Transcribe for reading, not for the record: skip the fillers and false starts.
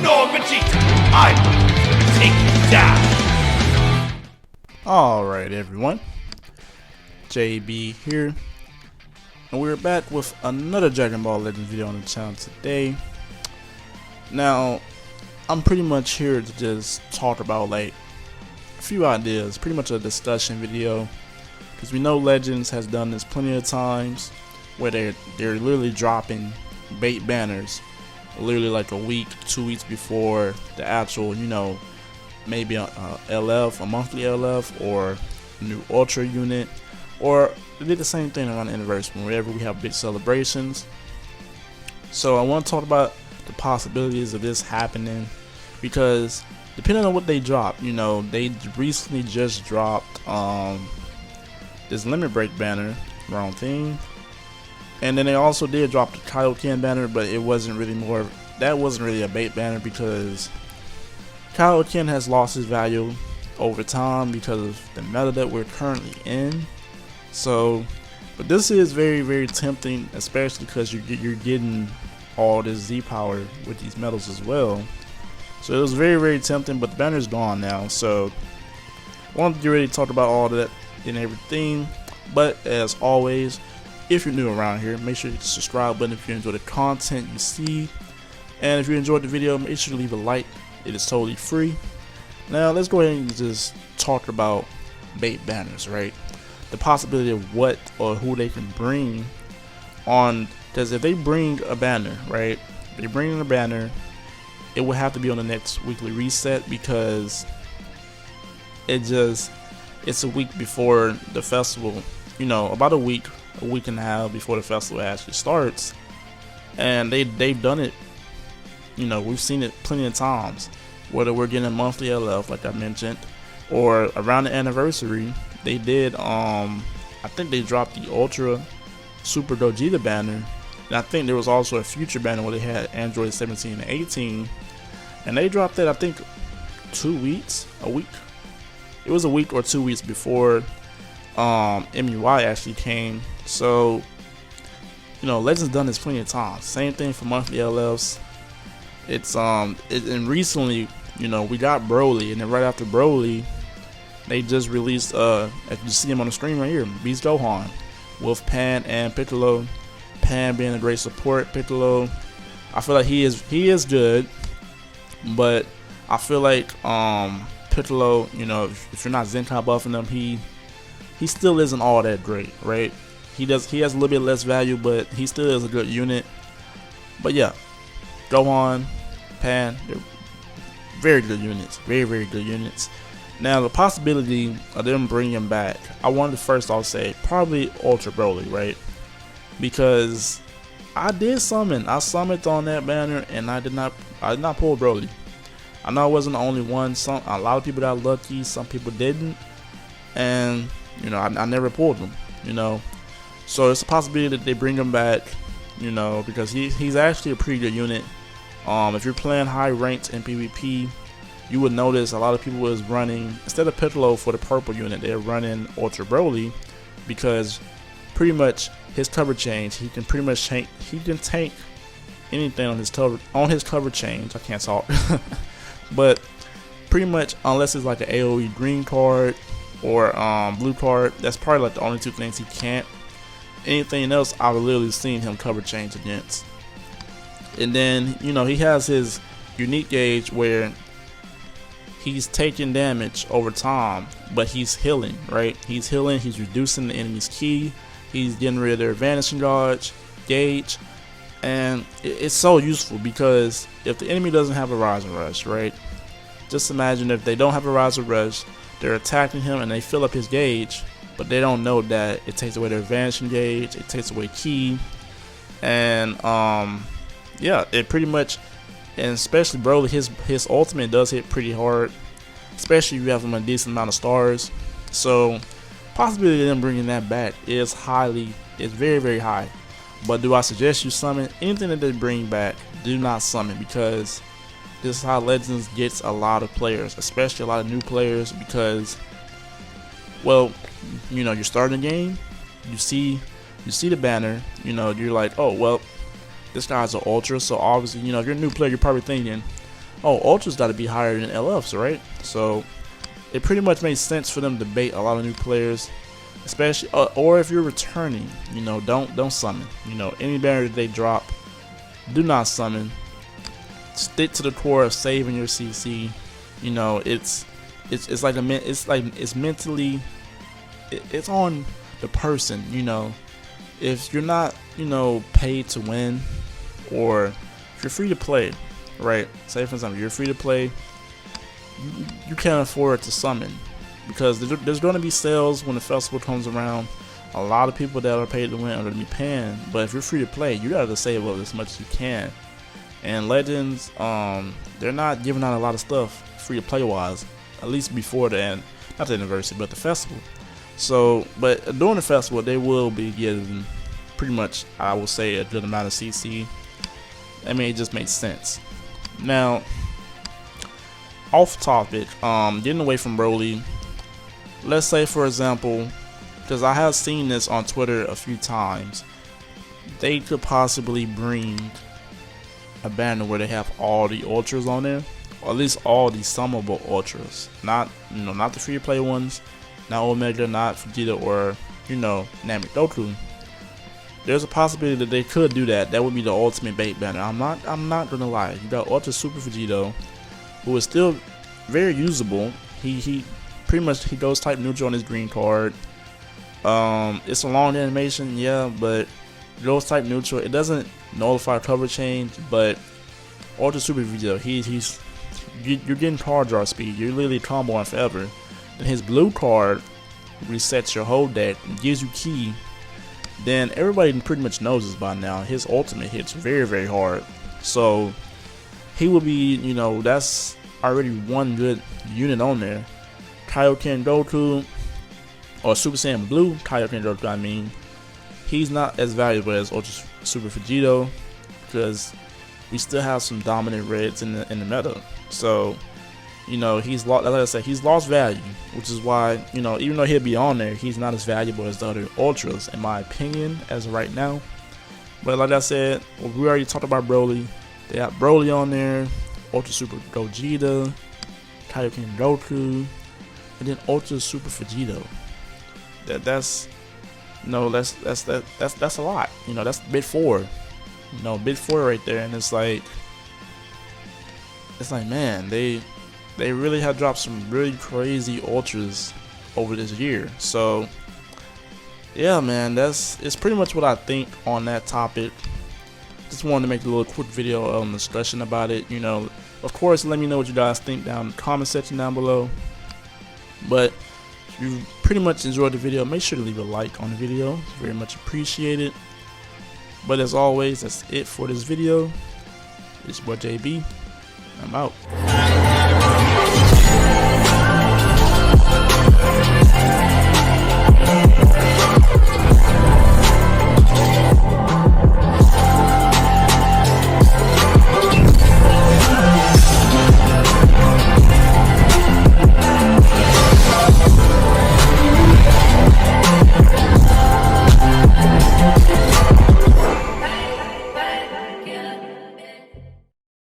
no, Vegeta! I'm gonna take you down! Alright everyone, JB here, and we're back with another Dragon Ball Legends video on the channel today. Now, I'm pretty much here to just talk about like a few ideas, pretty much a discussion video, because we know Legends has done this plenty of times where they're literally dropping bait banners literally like a week, 2 weeks before the actual, maybe a LF, a monthly LF, or a new Ultra unit, or they did the same thing around the anniversary whenever we have big celebrations. So I want to talk about the possibilities of this happening, because depending on what they drop, they recently just dropped this Limit Break banner, wrong thing, and then they also did drop the Kaioken banner, but it wasn't really that wasn't really a bait banner, because Kaioken has lost his value over time because of the meta that we're currently in. So, but this is very, very tempting, especially because you're getting all this Z power with these medals as well. So it was very, very tempting, but the banner's gone now. So I wanted to get ready to talk about all that and everything. But as always, if you're new around here, make sure you hit the subscribe button if you enjoy the content you see. And if you enjoyed the video, make sure to leave a like. It is totally free. Now let's go ahead and just talk about bait banners, right? The possibility of what or who they can bring on, because if they bring a banner, right? If they bring in a banner, it will have to be on the next weekly reset, because it's a week before the festival, about a week and a half before the festival actually starts. And they've done it, we've seen it plenty of times, whether we're getting a monthly LF like I mentioned, or around the anniversary they did I think they dropped the Ultra Super Gogeta banner, and I think there was also a future banner where they had Android 17 and 18, and they dropped that I think a week, it was a week or 2 weeks before MUI actually came. So Legends done this plenty of times. Same thing for monthly LFs. And recently, we got Broly, and then right after Broly, they just released as you see him on the screen right here, Beast Gohan with Pan and Piccolo. Pan being a great support. Piccolo, I feel like he is good, but I feel like Piccolo, if you're not Zenkai buffing him, he still isn't all that great, right? He has a little bit less value, but he still is a good unit. But yeah, Gohan, Pan, they're very good units, very, very good units. Now the possibility of them bringing back, I wanted to first off say probably Ultra Broly, right? Because I summoned on that banner, and I did not pull Broly. I know I wasn't the only one. A lot of people got lucky, some people didn't, and I never pulled him. So it's a possibility that they bring him back, because he's actually a pretty good unit. If you're playing high ranked in PvP, you would notice a lot of people was running, instead of Piccolo for the purple unit, they're running Ultra Broly, because pretty much his cover change, he can tank anything on his cover change. I can't talk. But pretty much, unless it's like an AoE green card or blue card, that's probably like the only two things he can't. Anything else I've literally seen him cover change against. And then he has his unique gauge where he's taking damage over time, but he's healing, right? He's healing, he's reducing the enemy's ki, he's getting rid of their vanishing gauge, and it's so useful, because if the enemy doesn't have a Rising Rush, right? Just imagine if they don't have a Rising Rush, they're attacking him and they fill up his gauge, but they don't know that it takes away their vanishing gauge, it takes away ki, and yeah, it pretty much, and especially Broly, his ultimate does hit pretty hard, especially if you have him a decent amount of stars. So possibility of them bringing that back is very, very high. But do I suggest you summon anything that they bring back? Do not summon, because this is how Legends gets a lot of players, especially a lot of new players, because, well, you're starting a game, you see the banner, you're like, oh well, this guy's an ultra, so obviously, if you're a new player, you're probably thinking, oh, Ultras got to be higher than LFs, right? So it pretty much makes sense for them to bait a lot of new players, especially or if you're returning, you know, don't summon. You know, any banner that they drop, do not summon. Stick to the core of saving your CC. You know, it's mentally, it's on the person. You know, if you're not, you know, paid to win, or if you're free to play, right? Say for example, you're free to play, you can't afford to summon, because there's going to be sales when the festival comes around. A lot of people that are paid to win are going to be paying, but if you're free to play, you got to save up as much as you can. And Legends, they're not giving out a lot of stuff free to play wise, at least before the end, not the anniversary, but the festival. So, but during the festival, they will be getting pretty much, I would say, a good amount of CC. I mean, it just makes sense. Now, off topic, getting away from Broly, let's say for example, because I have seen this on Twitter a few times, they could possibly bring a banner where they have all the Ultras on there, or at least all the summable Ultras, not, you know, not the free to play ones, not Omega, not Vegeta, or, you know, Namek Goku. There's a possibility that they could do that. That would be the ultimate bait banner. I'm not gonna lie. You got Ultra Super Vegito, who is still very usable. He pretty much, he goes type neutral on his green card. It's a long animation, yeah, but it goes type neutral. It doesn't nullify cover change, but Ultra Super Vegito, you're getting card draw speed. You're literally comboing forever. And his blue card resets your whole deck and gives you ki. Then everybody pretty much knows this by now. His ultimate hits very, very hard. So he will be, you know, that's already one good unit on there. Kaioken Goku, or Super Saiyan Blue Kaioken Goku, I mean, he's not as valuable as Ultra Super Vegito, because we still have some dominant reds in the meta. So, you know, he's lost, like I said, he's lost value, which is why, you know, even though he'll be on there, he's not as valuable as the other Ultras, in my opinion, as of right now. But like I said, we already talked about Broly. They got Broly on there, Ultra Super Gogeta, Kaioken Goku, and then Ultra Super Vegito. That's a lot. You know, that's bit 4. You know, bit 4 right there, and it's like man, they really have dropped some really crazy Ultras over this year. So yeah, man, it's pretty much what I think on that topic. Just wanted to make a little quick video discussion about it. You know, of course, let me know what you guys think down in the comment section down below. But if you pretty much enjoyed the video, make sure to leave a like on the video. It's very much appreciated. But as always, that's it for this video. It's your boy JB. I'm out.